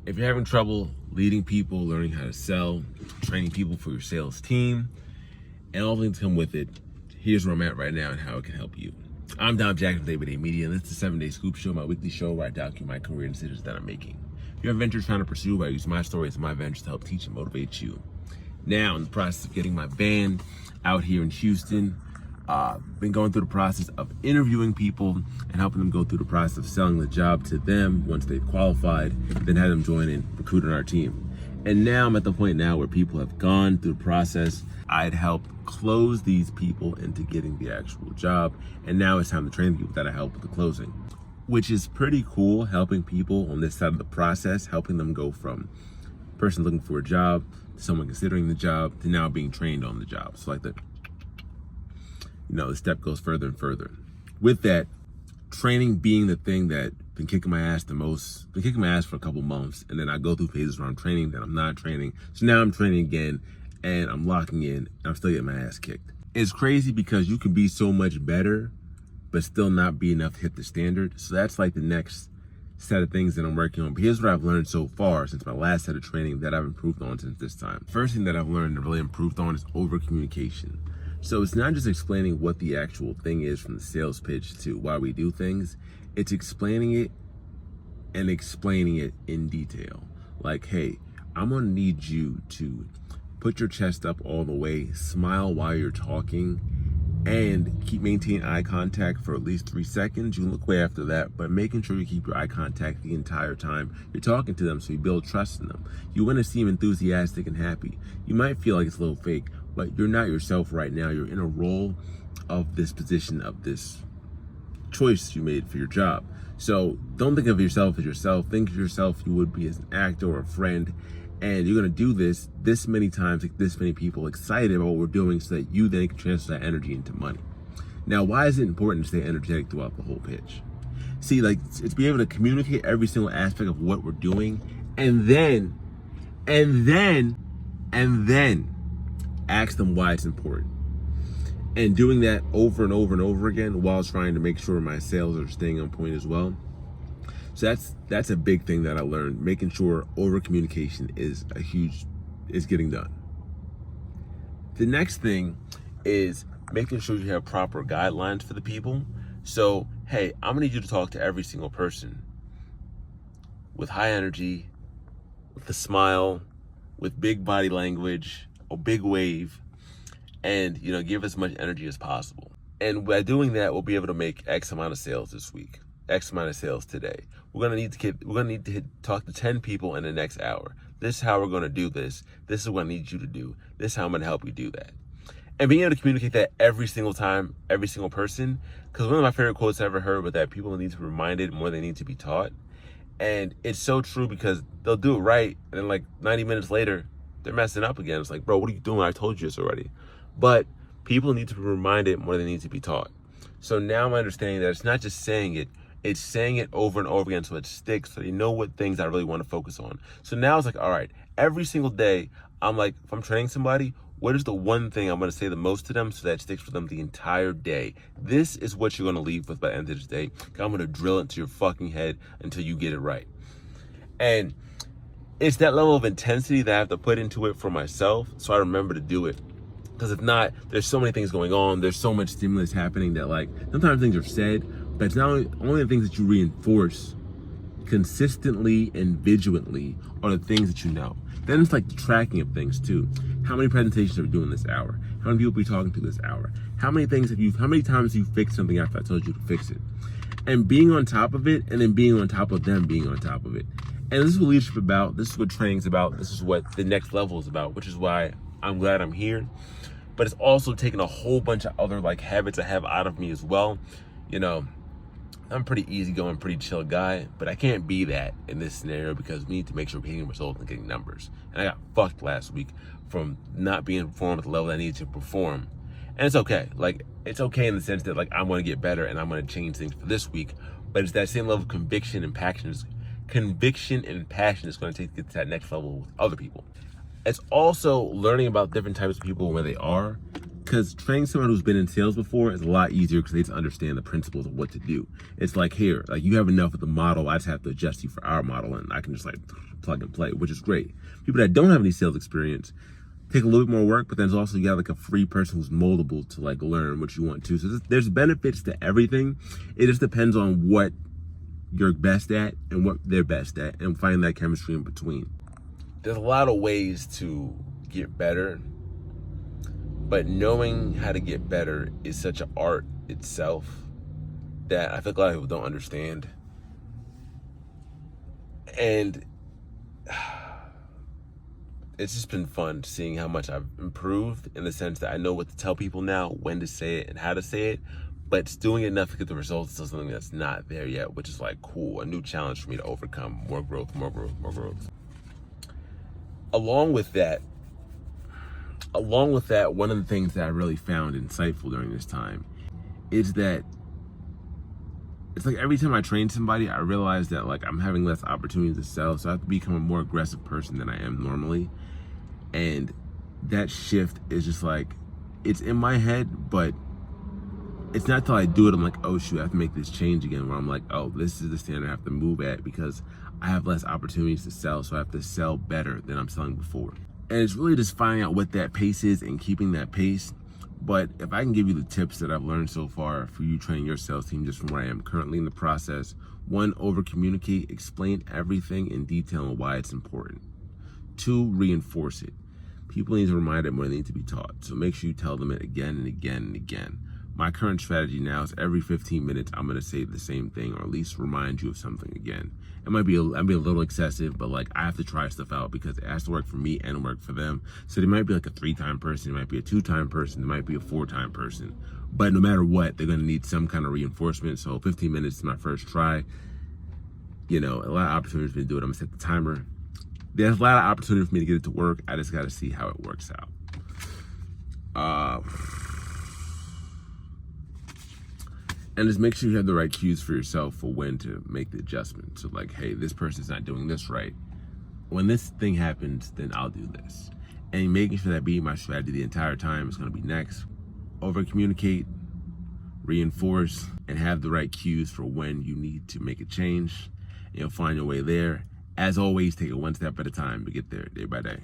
If you're having trouble leading people, learning how to sell, training people for your sales team, and all the things that come with it, here's where I'm at right now and how it can help you. I'm Dom Jackson with Day-by-Day Media, and this is the 7-Day Scoop Show, my weekly show where I document my career decisions that I'm making. If you have ventures trying to pursue, I use my stories and my ventures to help teach and motivate you. Now, in the process of getting my band out here in Houston, been going through the process of interviewing people and helping them go through the process of selling the job to them once they've qualified, then have them join and recruit on our team. And now I'm at the point now where people have gone through the process. I'd help close these people into getting the actual job. And now it's time to train people that I help with the closing, which is pretty cool, helping people on this side of the process, helping them go from person looking for a job to someone considering the job to now being trained on the job. So like the step goes further and further. With that, training being the thing that been kicking my ass the most, been kicking my ass for a couple months, and then I go through phases where I'm training, then I'm not training. So now I'm training again, and I'm locking in, and I'm still getting my ass kicked. It's crazy because you can be so much better, but still not be enough to hit the standard. So that's like the next set of things that I'm working on. But here's what I've learned so far since my last set of training that I've improved on since this time. First thing that I've learned and really improved on is over communication. So it's not just explaining what the actual thing is from the sales pitch to why we do things. It's explaining it and explaining it in detail. Like, hey, I'm gonna need you to put your chest up all the way, smile while you're talking, and keep maintaining eye contact for at least 3 seconds. You can look away after that, but making sure you keep your eye contact the entire time you're talking to them so you build trust in them. You want to seem enthusiastic and happy. You might feel like it's a little fake, but you're not yourself right now. You're in a role of this position, of this choice you made for your job. So don't think of yourself as yourself. Think of yourself you would be as an actor or a friend. And you're gonna do this many times, like this many people excited about what we're doing so that you then can transfer that energy into money. Now, why is it important to stay energetic throughout the whole pitch? See, like, it's be able to communicate every single aspect of what we're doing and then ask them why it's important. And doing that over and over and over again while trying to make sure my sales are staying on point as well. So that's a big thing that I learned, making sure over communication is getting done. The next thing is making sure you have proper guidelines for the people. So, hey, I'm gonna need you to talk to every single person with high energy, with a smile, with big body language, a big wave, and give as much energy as possible. And by doing that, we'll be able to make X amount of sales this week, X amount of sales today. We're gonna need to talk to 10 people in the next hour. This is how we're gonna do this. This is what I need you to do. This is how I'm gonna help you do that. And being able to communicate that every single time, every single person, because one of my favorite quotes I ever heard was that people need to be reminded more than they need to be taught. And it's so true because they'll do it right, and then like 90 minutes later, they're messing up again. It's like, bro, what are you doing? I told you this already. But people need to be reminded more than they need to be taught. So now I'm understanding that it's not just saying it, it's saying it over and over again so it sticks, so they know what things I really want to focus on. So now it's like, all right, every single day, I'm like, if I'm training somebody, what is the one thing I'm going to say the most to them so that it sticks for them the entire day? This is what you're going to leave with by the end of this day. I'm going to drill it into your fucking head until you get it right. And it's that level of intensity that I have to put into it for myself so I remember to do it. Because if not, there's so many things going on. There's so much stimulus happening that, like, sometimes things are said, but it's not only the things that you reinforce consistently and vigilantly are the things that you know. Then it's like the tracking of things too. How many presentations are we doing this hour? How many people are we talking to this hour? How many times have you fixed something after I told you to fix it? And being on top of it, and then being on top of them being on top of it. And this is what leadership is about. This is what training is about. This is what the next level is about, which is why I'm glad I'm here. But it's also taking a whole bunch of other like habits I have out of me as well. I'm a pretty easygoing, pretty chill guy, but I can't be that in this scenario because we need to make sure we're hitting results and getting numbers. And I got fucked last week from not being performed at the level I needed to perform. And it's okay. Like, it's okay in the sense that, like, I'm going to get better and I'm going to change things for this week. But it's that same level of conviction and passion is going to take to get to that next level with other people. It's also learning about different types of people where they are Because training someone who's been in sales before is a lot easier because they just understand the principles of what to do. It's like, here, like you have enough of the model, I just have to adjust you for our model, and I can just like plug and play, which is great. People that don't have any sales experience take a little bit more work, but then also you got like a free person who's moldable to like learn what you want to. So there's benefits to everything. It just depends on what you're best at and what they're best at, and find that chemistry in between. There's a lot of ways to get better, but knowing how to get better is such an art itself that I think a lot of people don't understand. And it's just been fun seeing how much I've improved, in the sense that I know what to tell people now, when to say it and how to say it, but it's doing enough to get the results is still something that's not there yet, which is like cool, a new challenge for me to overcome. More growth. Along with that, one of the things that I really found insightful during this time is that it's like every time I train somebody, I realize that like I'm having less opportunities to sell, so I have to become a more aggressive person than I am normally. And that shift is just like, it's in my head, but it's not till I do it, I'm like, oh shoot, I have to make this change again, where I'm like, oh, this is the standard I have to move at because I have less opportunities to sell, so I have to sell better than I'm selling before. And it's really just finding out what that pace is and keeping that pace. But if I can give you the tips that I've learned so far for you training your sales team, just from where I am currently in the process: 1, over communicate, explain everything in detail and why it's important. 2, reinforce it. People need to remind them when they need to be taught, so make sure you tell them it again and again and again. My current strategy now is every 15 minutes, I'm gonna say the same thing, or at least remind you of something again. It might be a little excessive, but like I have to try stuff out because it has to work for me and work for them. So they might be like a 3-time person, it might be a 2-time person, it might be a 4-time person. But no matter what, they're gonna need some kind of reinforcement. So 15 minutes is my first try. You know, a lot of opportunities for me to do it. I'm gonna set the timer. There's a lot of opportunity for me to get it to work. I just gotta see how it works out. And just make sure you have the right cues for yourself for when to make the adjustment. So like, hey, this person's not doing this right. When this thing happens, then I'll do this. And making sure that being my strategy the entire time is gonna be next. Over communicate, reinforce, and have the right cues for when you need to make a change. And you'll find your way there. As always, take it one step at a time to get there, day by day.